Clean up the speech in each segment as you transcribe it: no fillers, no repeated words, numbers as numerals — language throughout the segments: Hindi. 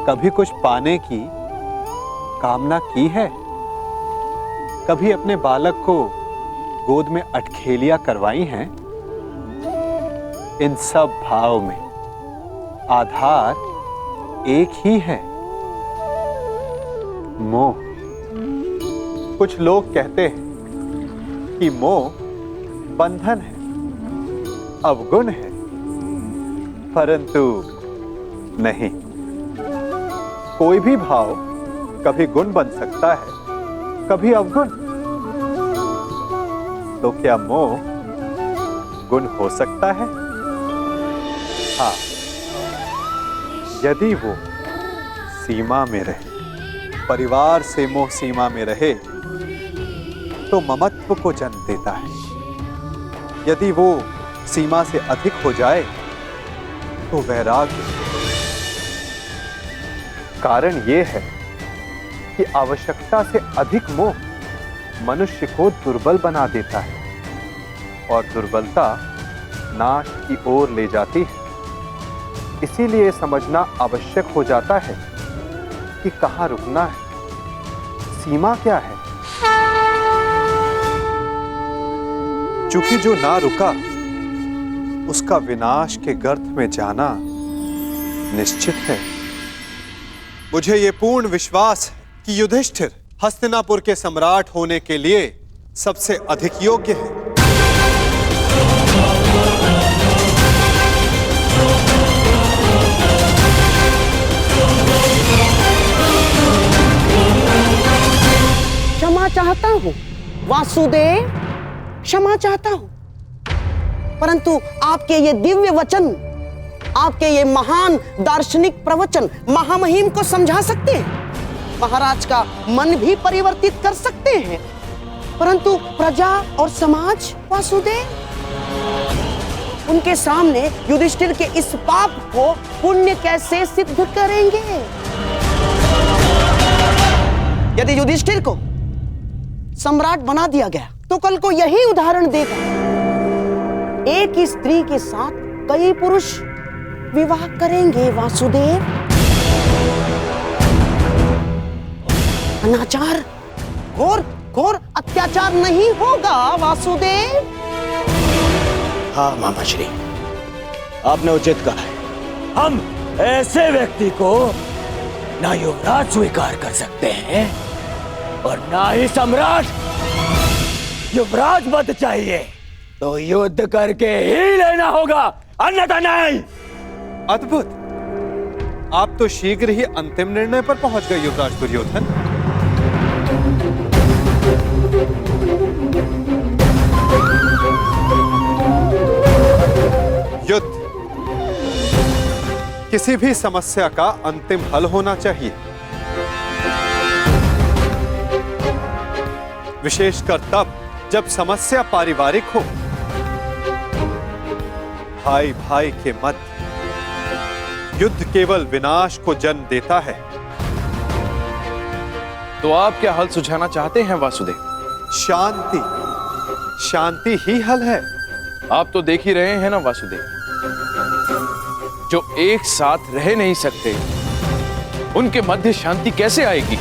कभी कुछ पाने की कामना की है? कभी अपने बालक को गोद में अटखेलियां करवाई हैं? इन सब भाव में आधार एक ही है, मोह। कुछ लोग कहते हैं कि मोह बंधन है, अवगुण है, परंतु नहीं। कोई भी भाव कभी गुण बन सकता है, कभी अवगुण। तो क्या मोह गुण हो सकता है? हाँ, यदि वो सीमा में रहे, परिवार से मोह सीमा में रहे, तो ममत्व को जन्म देता है। यदि वो सीमा से अधिक हो जाए तो वैराग्य। कारण ये है कि आवश्यकता से अधिक मोह मनुष्य को दुर्बल बना देता है और दुर्बलता नाश की ओर ले जाती है। इसीलिए समझना आवश्यक हो जाता है कि कहां रुकना है, सीमा क्या है। चूंकि जो ना रुका उसका विनाश के गर्त में जाना निश्चित है। मुझे ये पूर्ण विश्वास है कि युधिष्ठिर हस्तिनापुर के सम्राट होने के लिए सबसे अधिक योग्य है। क्षमा चाहता हूं वासुदेव, क्षमा चाहता हूं, परंतु आपके ये दिव्य वचन, आपके ये महान दार्शनिक प्रवचन महामहिम को समझा सकते हैं, महाराज का मन भी परिवर्तित कर सकते हैं, परंतु प्रजा और समाज वासुदेव, उनके सामने युधिष्ठिर के इस पाप को पुण्य कैसे सिद्ध करेंगे? यदि युधिष्ठिर को सम्राट बना दिया गया तो कल को यही उदाहरण देगा। एक ही स्त्री के साथ कई पुरुष विवाह करेंगे वासुदेव। अनाचार, घोर घोर अत्याचार नहीं होगा वासुदेव। हाँ मामाश्री, आपने उचित कहा है। हम ऐसे व्यक्ति को ना युवराज स्वीकार कर सकते हैं और ना ही सम्राट। युवराज पद चाहिए तो युद्ध करके ही लेना होगा, अन्यथा नहीं। अद्भुत! आप तो शीघ्र ही अंतिम निर्णय पर पहुंच गए युवराज दुर्योधन। युद्ध किसी भी समस्या का अंतिम हल होना चाहिए, विशेषकर तब जब समस्या पारिवारिक हो। भाई भाई के मध्य युद्ध केवल विनाश को जन्म देता है। तो आप क्या हल सुझाना चाहते हैं वासुदेव? शांति, शांति ही हल है। आप तो देख ही रहे हैं ना वासुदेव, जो एक साथ रह नहीं सकते उनके मध्य शांति कैसे आएगी?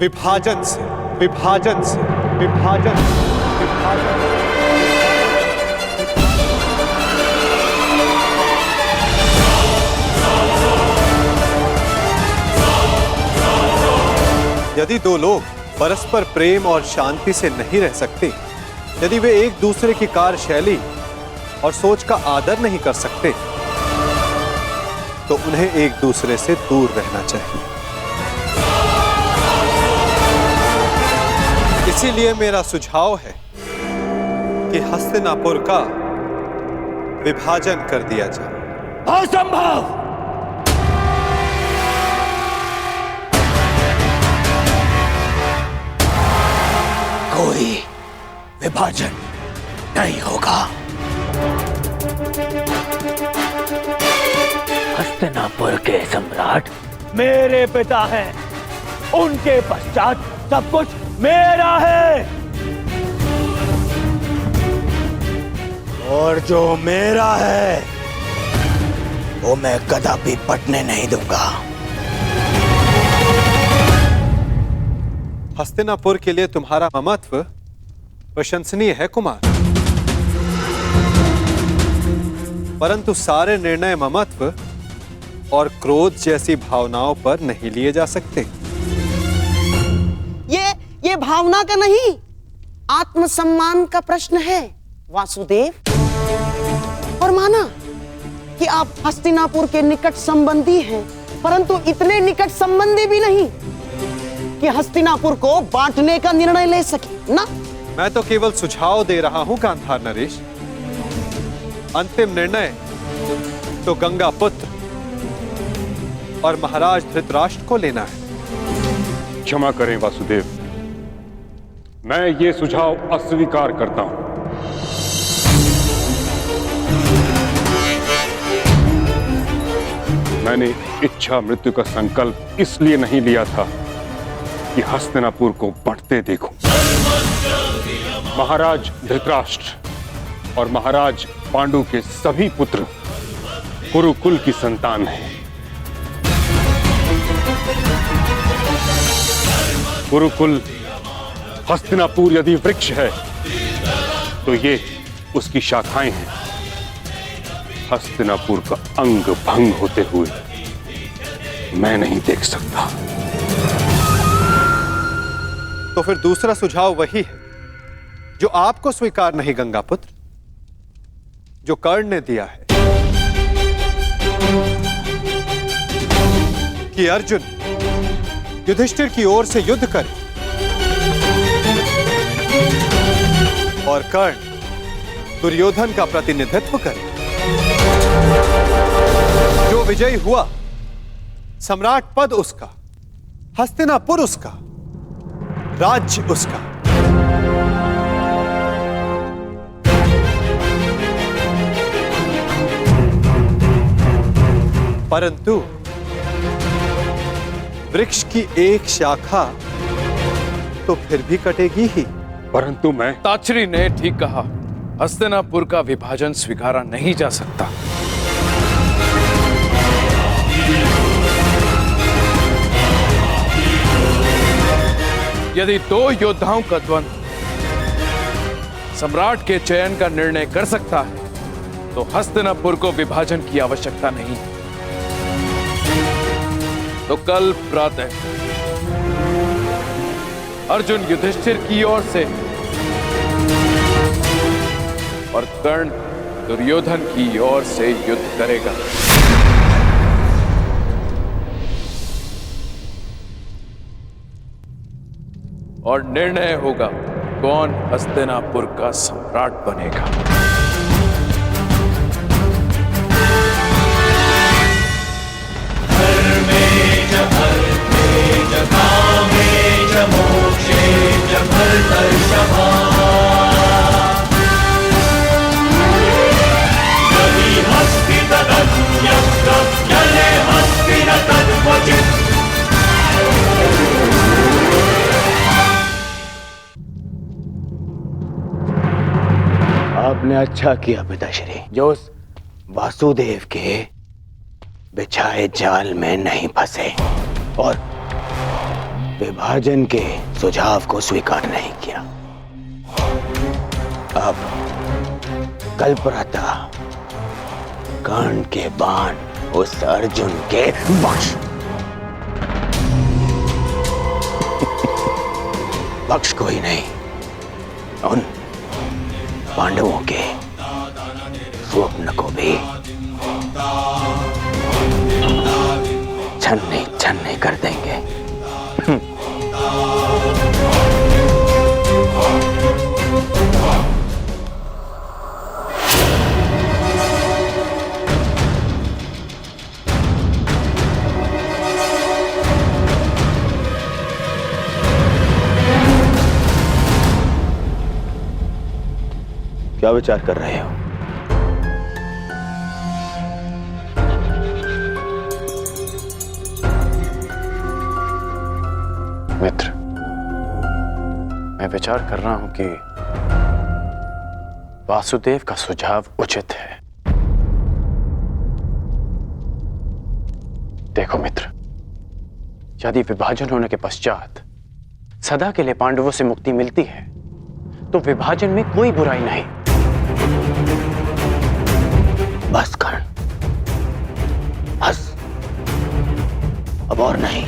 विभाजन से, विभाजन से, विभाजन से, विभाजन से। यदि दो लोग परस्पर प्रेम और शांति से नहीं रह सकते, यदि वे एक दूसरे की कार्यशैली और सोच का आदर नहीं कर सकते, तो उन्हें एक दूसरे से दूर रहना चाहिए। इसीलिए मेरा सुझाव है कि हस्तिनापुर का विभाजन कर दिया जाए। असंभव! कोई विभाजन नहीं होगा। हस्तिनापुर के सम्राट मेरे पिता हैं। उनके पश्चात सब कुछ मेरा है, और जो मेरा है वो मैं कदापि पटने नहीं दूंगा। हस्तिनापुर के लिए तुम्हारा ममत्व प्रशंसनीय है कुमार, परंतु सारे निर्णय ममत्व और क्रोध जैसी भावनाओं पर नहीं लिए जा सकते। ये भावना का नहीं, आत्मसम्मान का प्रश्न है वासुदेव। और माना कि आप हस्तिनापुर के निकट संबंधी हैं, परंतु इतने निकट संबंधी भी नहीं कि हस्तिनापुर को बांटने का निर्णय ले सके ना। मैं तो केवल सुझाव दे रहा हूं गांधार नरेश। अंतिम निर्णय तो गंगा पुत्र और महाराज धृतराष्ट्र को लेना है। क्षमा करें वासुदेव, मैं ये सुझाव अस्वीकार करता हूं। मैंने इच्छा मृत्यु का संकल्प इसलिए नहीं लिया था कि हस्तिनापुर को बढ़ते देखूं। महाराज धृतराष्ट्र और महाराज पांडु के सभी पुत्र कुरुकुल की संतान हैं। कुरुकुल हस्तिनापुर यदि वृक्ष है तो ये उसकी शाखाएं हैं। हस्तिनापुर का अंग भंग होते हुए मैं नहीं देख सकता। तो फिर दूसरा सुझाव वही है जो आपको स्वीकार नहीं गंगापुत्र, जो कर्ण ने दिया है कि अर्जुन युधिष्ठिर की ओर से युद्ध करे और कर्ण दुर्योधन का प्रतिनिधित्व करे। जो विजयी हुआ सम्राट पद उसका, हस्तिनापुर उसका, राज्य उसका। परंतु वृक्ष की एक शाखा तो फिर भी कटेगी ही। परंतु मैं ताचरी ने ठीक कहा, हस्तिनापुर का विभाजन स्वीकारा नहीं जा सकता। यदि दो योद्धाओं का द्वंद्व सम्राट के चयन का निर्णय कर सकता है तो हस्तिनापुर को विभाजन की आवश्यकता नहीं। तो कल प्रातः अर्जुन युधिष्ठिर की ओर से और कर्ण दुर्योधन की ओर से युद्ध करेगा। और निर्णय होगा कौन हस्तिनापुर का सम्राट बनेगा। आपने अच्छा किया पिताश्री, जो उस वासुदेव के बिछाए जाल में नहीं फंसे और विभाजन के सुझाव को स्वीकार नहीं किया। अब कल प्रातः कर्ण के बाण उस अर्जुन के बख्श बख्श को ही नहीं, उन पांडवों के स्वप्न को भी छन्नी छन्नी कर देंगे। क्या विचार कर रहे हो? मित्र, मैं विचार कर रहा हूं कि वासुदेव का सुझाव उचित है। देखो मित्र, यदि विभाजन होने के पश्चात सदा के लिए पांडवों से मुक्ति मिलती है तो विभाजन में कोई बुराई नहीं। बस कर्ण, बस, अब और नहीं।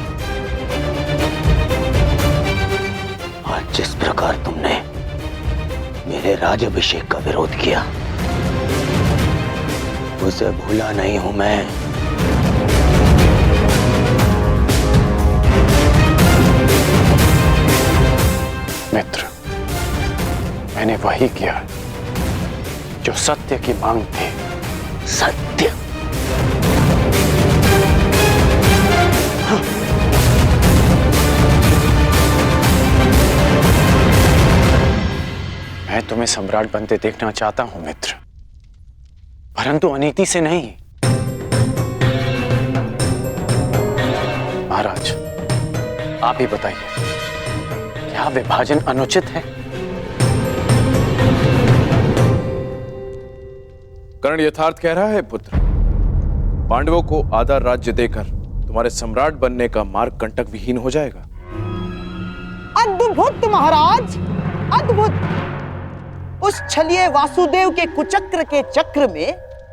आज जिस प्रकार तुमने मेरे राज्याभिषेक का विरोध किया, उसे भूला नहीं हूं मैं। मित्र, मैंने वही किया जो सत्य की मांग थी। सत्य? मैं तुम्हें सम्राट बनते देखना चाहता हूं मित्र, परंतु अनीति से नहीं। महाराज, आप ही बताइए, क्या विभाजन अनुचित है? कर्ण यथार्थ कह रहा है पुत्र। पांडवों को आधा राज्य देकर तुम्हारे सम्राट बनने का मार्ग कंटक विहीन हो जाएगा। अद्भुत महाराज, अद्भुत। उस छलिए वासुदेव के कुचक्र के चक्र में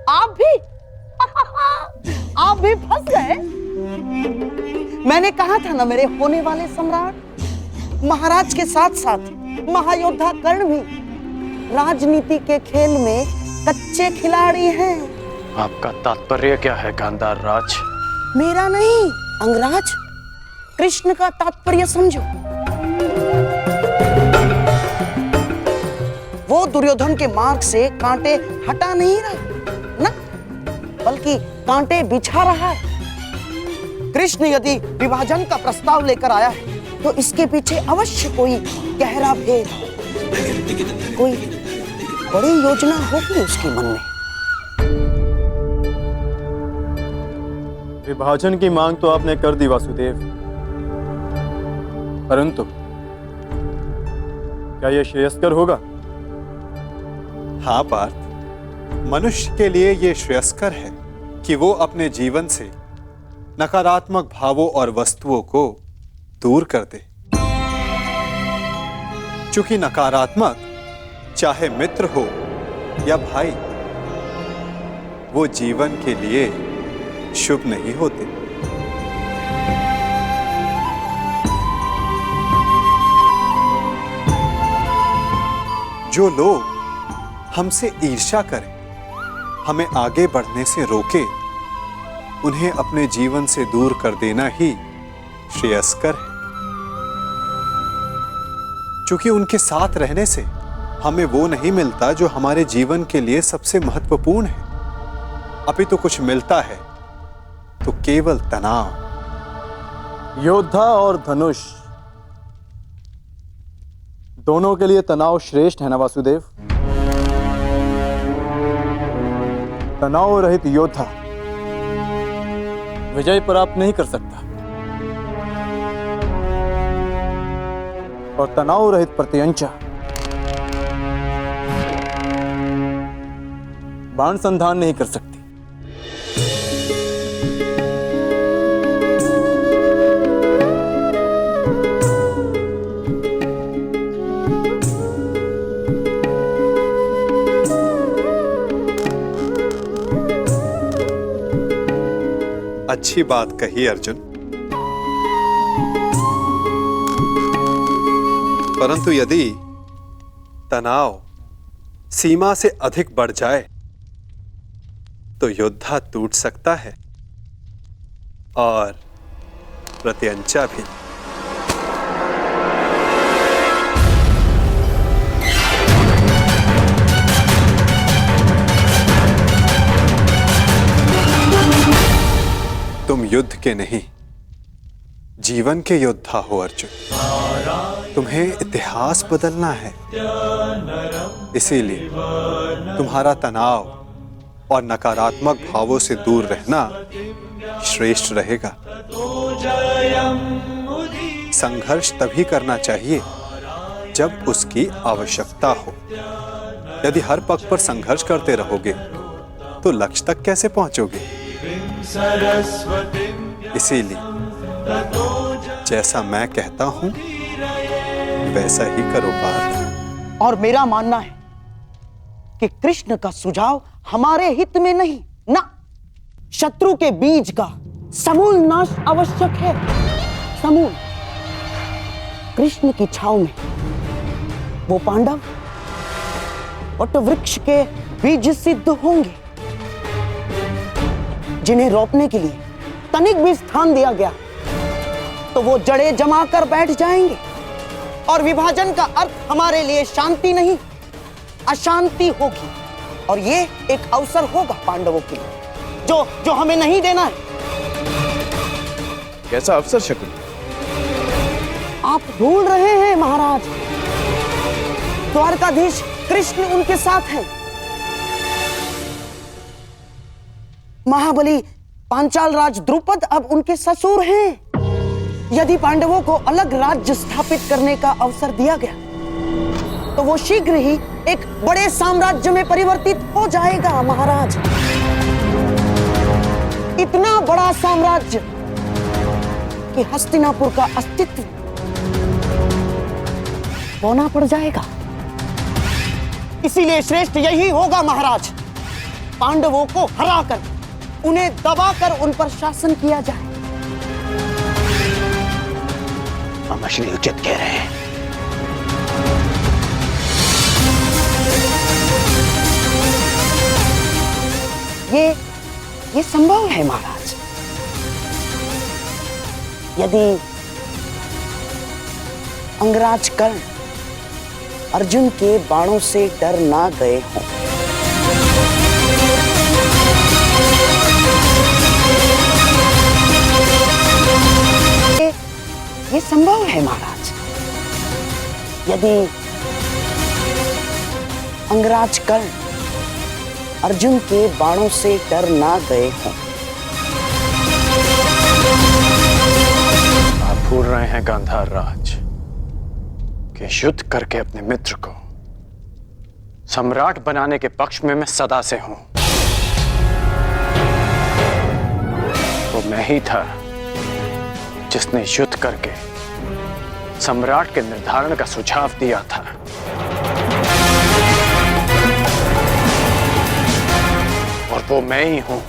आप भी फंस गए। मैंने कहा था ना, मेरे होने वाले सम्राट महाराज के साथ साथ महायोद्धा कर्ण भी राजनीति के खेल में कच्चे खिलाड़ी हैं। आपका तात्पर्य क्या है गांधार राज? मेरा नहीं, अंगराज, कृष्ण का तात्पर्य समझो। वो दुर्योधन के मार्ग से कांटे हटा नहीं रहा ना, बल्कि कांटे बिछा रहा है। कृष्ण यदि विभाजन का प्रस्ताव लेकर आया है तो इसके पीछे अवश्य कोई गहरा भेद, कोई बड़ी योजना होगी उसके मन में। विभाजन की मांग तो आपने कर दी वासुदेव, परंतु क्या यह श्रेयस्कर होगा? हाँ पार्थ, मनुष्य के लिए यह श्रेयस्कर है कि वो अपने जीवन से नकारात्मक भावों और वस्तुओं को दूर कर दे। चूंकि नकारात्मक, चाहे मित्र हो या भाई, वो जीवन के लिए शुभ नहीं होते। जो लोग हमसे ईर्ष्या करें, हमें आगे बढ़ने से रोके, उन्हें अपने जीवन से दूर कर देना ही श्रेयस्कर है। क्योंकि उनके साथ रहने से हमें वो नहीं मिलता जो हमारे जीवन के लिए सबसे महत्वपूर्ण है, अपितु कुछ मिलता है तो केवल तनाव। योद्धा और धनुष दोनों के लिए तनाव श्रेष्ठ है ना वासुदेव? तनाव रहित योद्धा विजय प्राप्त नहीं कर सकता, और तनाव रहित प्रत्यंचा बाण संधान नहीं कर सकती। अच्छी बात कही अर्जुन, परंतु यदि तनाव सीमा से अधिक बढ़ जाए तो योद्धा टूट सकता है और प्रत्यंचा भी। तुम युद्ध के नहीं, जीवन के योद्धा हो अर्जुन। तुम्हें इतिहास बदलना है, इसीलिए तुम्हारा तनाव और नकारात्मक भावों से दूर रहना श्रेष्ठ रहेगा। संघर्ष तभी करना चाहिए जब उसकी आवश्यकता हो। यदि हर पक्ष पर संघर्ष करते रहोगे तो लक्ष्य तक कैसे पहुंचोगे? इसीलिए जैसा मैं कहता हूं वैसा ही करो पार्थ। और मेरा मानना है कि कृष्ण का सुझाव हमारे हित में नहीं, ना, शत्रु के बीज का समूल नाश आवश्यक है। समूल। कृष्ण की छाव में वो पांडव वट वृक्ष के बीज सिद्ध होंगे जिन्हें रोपने के लिए तनिक भी स्थान दिया गया तो वो जड़ें जमा कर बैठ जाएंगे। और विभाजन का अर्थ हमारे लिए शांति नहीं, अशांति होगी। और ये एक अवसर होगा पांडवों के लिए जो हमें नहीं देना है। कैसा अवसर शकुनी? आप भूल रहे हैं महाराज, द्वारकाधीश कृष्ण उनके साथ हैं। महाबली पांचाल राज द्रुपद अब उनके ससुर हैं। यदि पांडवों को अलग राज्य स्थापित करने का अवसर दिया गया तो वो शीघ्र ही एक बड़े साम्राज्य में परिवर्तित हो जाएगा महाराज। इतना बड़ा साम्राज्य कि हस्तिनापुर का अस्तित्व होना पड़ जाएगा। इसीलिए श्रेष्ठ यही होगा महाराज, पांडवों को हराकर, उन्हें दबाकर उन पर शासन किया जाए। मामा श्री उचित कह रहे हैं। ये संभव है महाराज। यदि अंगराज कर्ण अर्जुन के बाणों से डर ना गए हों। ये संभव है महाराज। यदि अंगराज कर्ण अर्जुन के बाणों से डर ना गए हों। आप भूल रहे हैं गांधार राज कि युद्ध करके अपने मित्र को सम्राट बनाने के पक्ष में मैं सदा से हूं। वो मैं ही था जिसने युद्ध करके सम्राट के निर्धारण का सुझाव दिया था। और वो मैं ही हूं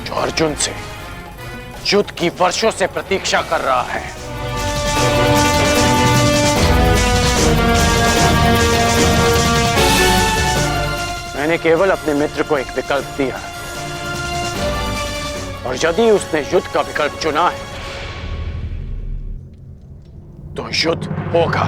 जो अर्जुन से युद्ध की वर्षों से प्रतीक्षा कर रहा है। मैंने केवल अपने मित्र को एक विकल्प दिया और यदि उसने युद्ध का विकल्प चुना है तो युद्ध होगा।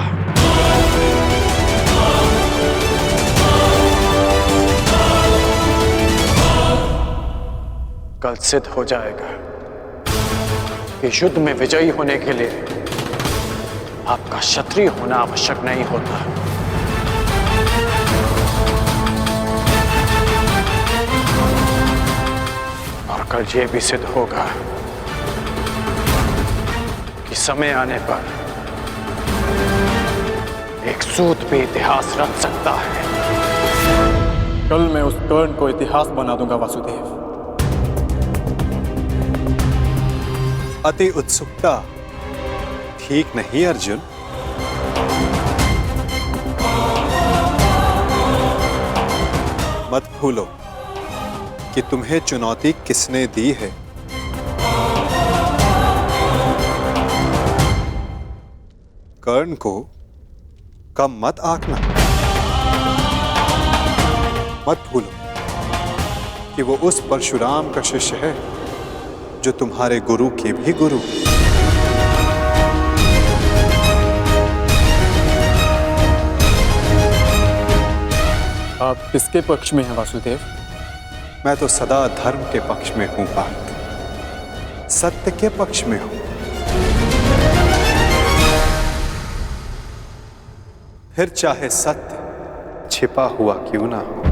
कल सिद्ध हो जाएगा कि युद्ध में विजयी होने के लिए आपका क्षत्रिय होना आवश्यक नहीं होता। और कल यह भी सिद्ध होगा कि समय आने पर एक सूत भी इतिहास रच सकता है। कल मैं उस कर्ण को इतिहास बना दूंगा वासुदेव। अति उत्सुकता ठीक नहीं अर्जुन। मत भूलो कि तुम्हें चुनौती किसने दी है। कर्ण को कम मत आंकना। मत भूलो कि वो उस परशुराम का शिष्य है जो तुम्हारे गुरु के भी गुरु। आप किसके पक्ष में हैं वासुदेव? मैं तो सदा धर्म के पक्ष में हूं पार्थ, सत्य के पक्ष में हूं। फिर चाहे सत्य छिपा हुआ क्यों ना हो।